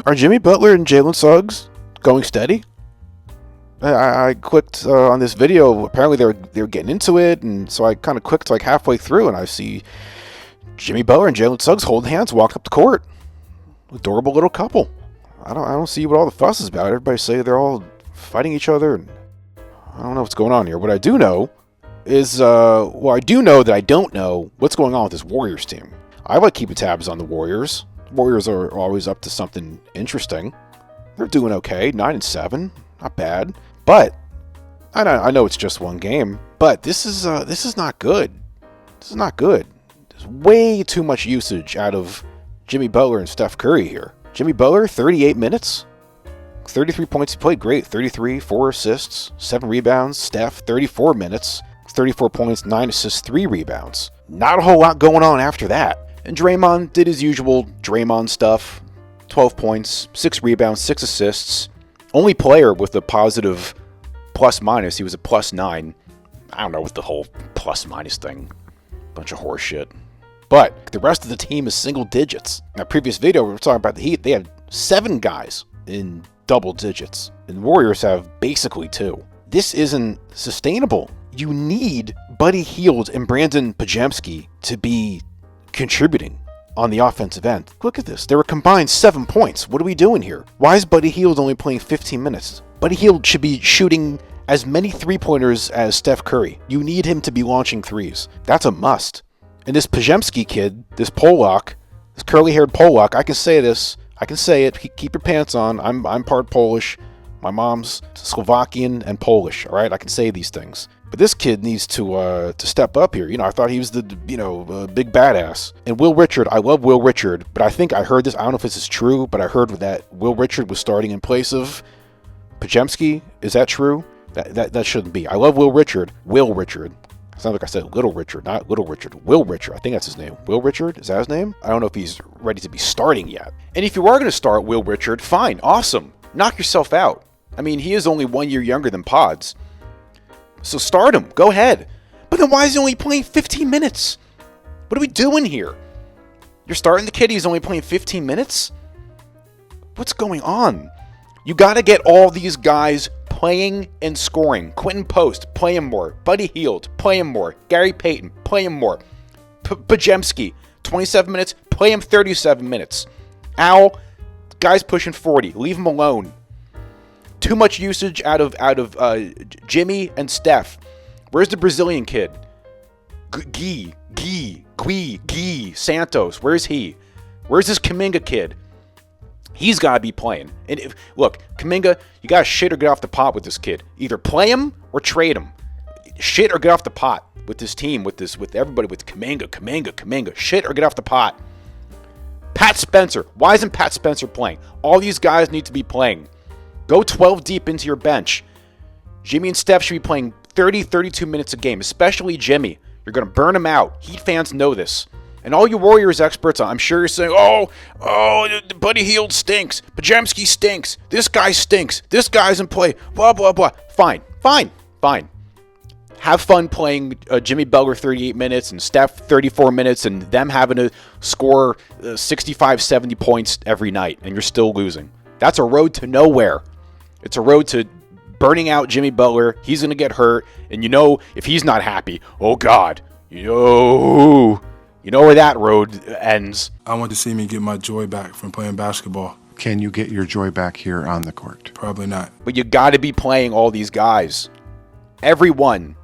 Are Jimmy Butler and Jalen Suggs going steady? I clicked on this video. Apparently they were getting into it, and so I kind of clicked like halfway through, and I see Jimmy Butler and Jalen Suggs holding hands, walking up the court. Adorable little couple. I don't see what all the fuss is about. Everybody say they're all fighting each other, and I don't know what's going on here. What I do know is, I do know that I don't know what's going on with this Warriors team. I like keeping tabs on the Warriors. Warriors are always up to something interesting. They're doing okay, 9-7, not bad. But I know it's just one game, but this is not good. This is not good. There's way too much usage out of Jimmy Butler and Steph Curry here. Jimmy Butler, 38 minutes, 33 points. He played great. 33, 4 assists, 7 rebounds. Steph, 34 minutes, 34 points, 9 assists, 3 rebounds. Not a whole lot going on after that. And Draymond did his usual Draymond stuff. 12 points, 6 rebounds, 6 assists. Only player with a positive plus-minus. He was a +9. I don't know what the whole plus-minus thing. Bunch of horse shit. But the rest of the team is single digits. In our previous video, we were talking about the Heat. They had 7 guys in double digits. And Warriors have basically 2. This isn't sustainable. You need Buddy Hield and Brandon Pajemski to be contributing on the offensive end. Look at this. They were combined 7 points. What are we doing here? Why is Buddy Hield only playing 15 minutes? Buddy Hield should be shooting as many three-pointers as Steph Curry. You need him to be launching threes. That's a must. And this Pajemski kid, this Polak, this curly-haired Polak, I can say this. I can say it. Keep your pants on. I'm part Polish. My mom's Slovakian and Polish. All right, I can say these things. But this kid needs to step up here. I thought he was the big badass. And Will Richard, I love Will Richard, but I think I heard this. I don't know if this is true, but I heard that Will Richard was starting in place of Pajemski. Is that true? That shouldn't be. I love Will Richard. Will Richard. Sounds like I said Little Richard, not Little Richard. Will Richard. I think that's his name. Will Richard? Is that his name? I don't know if he's ready to be starting yet. And if you are going to start Will Richard, fine, awesome. Knock yourself out. I mean, he is only 1 year younger than Pods. So start him. Go ahead. But then why is he only playing 15 minutes? What are we doing here? You're starting the kid, he's only playing 15 minutes? What's going on? You got to get all these guys playing and scoring. Quentin Post, play him more. Buddy Hield, play him more. Gary Payton, play him more. Pajemski, 27 minutes, play him 37 minutes. Al, guy's pushing 40. Leave him alone. Too much usage out of Jimmy and Steph. Where's the Brazilian kid? Gui Santos. Where's he? Where's this Kuminga kid? He's got to be playing. And look, Kuminga, you got to shit or get off the pot with this kid. Either play him or trade him. Shit or get off the pot with this team, with everybody, with Kuminga. Shit or get off the pot. Pat Spencer. Why isn't Pat Spencer playing? All these guys need to be playing. Go 12 deep into your bench. Jimmy and Steph should be playing 30, 32 minutes a game, especially Jimmy. You're going to burn him out. Heat fans know this. And all you Warriors experts, I'm sure you're saying, oh, Buddy Hield stinks. Pajemski stinks. This guy stinks. This guy's in play. Blah, blah, blah. Fine. Have fun playing Jimmy Butler 38 minutes and Steph 34 minutes and them having to score 65, 70 points every night, and you're still losing. That's a road to nowhere. It's a road to burning out Jimmy Butler. He's going to get hurt. And if he's not happy, oh, God, you know where that road ends. I want to see me get my joy back from playing basketball. Can you get your joy back here on the court? Probably not. But you got to be playing all these guys. Everyone.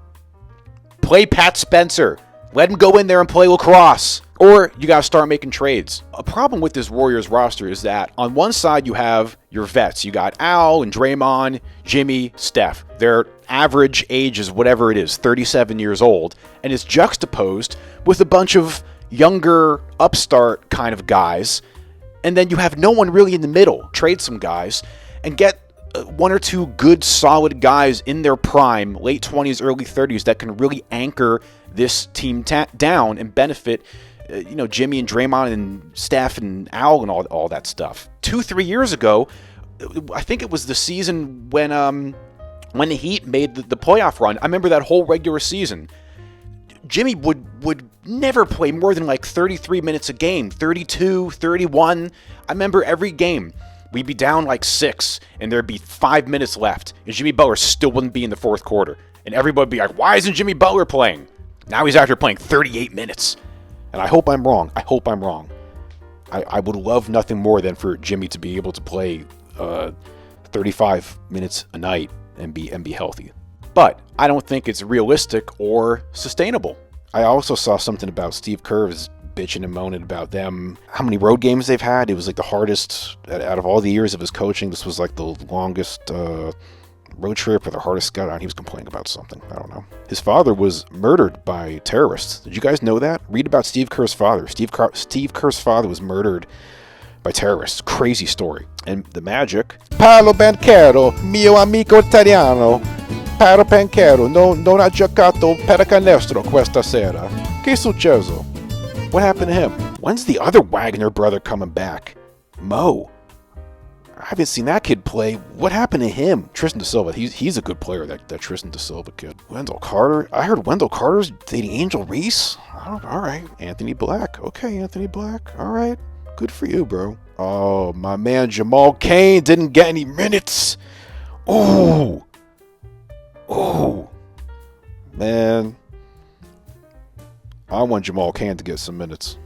Play Pat Spencer. Let him go in there and play lacrosse. Or you got to start making trades. A problem with this Warriors roster is that on one side you have your vets. You got Al and Draymond, Jimmy, Steph. Their average age is whatever it is, 37 years old. And it's juxtaposed with a bunch of younger, upstart kind of guys. And then you have no one really in the middle. Trade some guys and get 1 or 2 good, solid guys in their prime, late 20s, early 30s, that can really anchor this team down and benefit Jimmy and Draymond and Steph and Al and all that stuff. 2-3 years ago, I think it was the season when the Heat made the playoff run. I remember that whole regular season. Jimmy would never play more than like 33 minutes a game, 32, 31. I remember every game. We'd be down like 6, and there'd be 5 minutes left, and Jimmy Butler still wouldn't be in the fourth quarter. And everybody would be like, why isn't Jimmy Butler playing? Now he's out here playing 38 minutes. And I hope I'm wrong. I would love nothing more than for Jimmy to be able to play 35 minutes a night and be healthy. But I don't think it's realistic or sustainable. I also saw something about Steve Kerr's bitching and moaning about them, how many road games they've had. It was like the hardest out of all the years of his coaching. This was like the longest road trip or the hardest scout. He was complaining about something. I don't know. His father was murdered by terrorists. Did you guys know that? Read about Steve Kerr's father. Steve Kerr's father was murdered by terrorists. Crazy story. And the Magic. Paolo Banchero, mio amico italiano. Paolo Banchero, non ha giocato per canestro questa sera. Che successo? What happened to him? When's the other Wagner brother coming back? Mo. I haven't seen that kid play. What happened to him? Tristan DeSilva. He's a good player, that Tristan DeSilva kid. Wendell Carter. I heard Wendell Carter's dating Angel Reese. Oh, all right. Anthony Black. Okay, Anthony Black. All right. Good for you, bro. Oh, my man Jamal Cain didn't get any minutes. Oh. Man. I want Jamal Cain to get some minutes.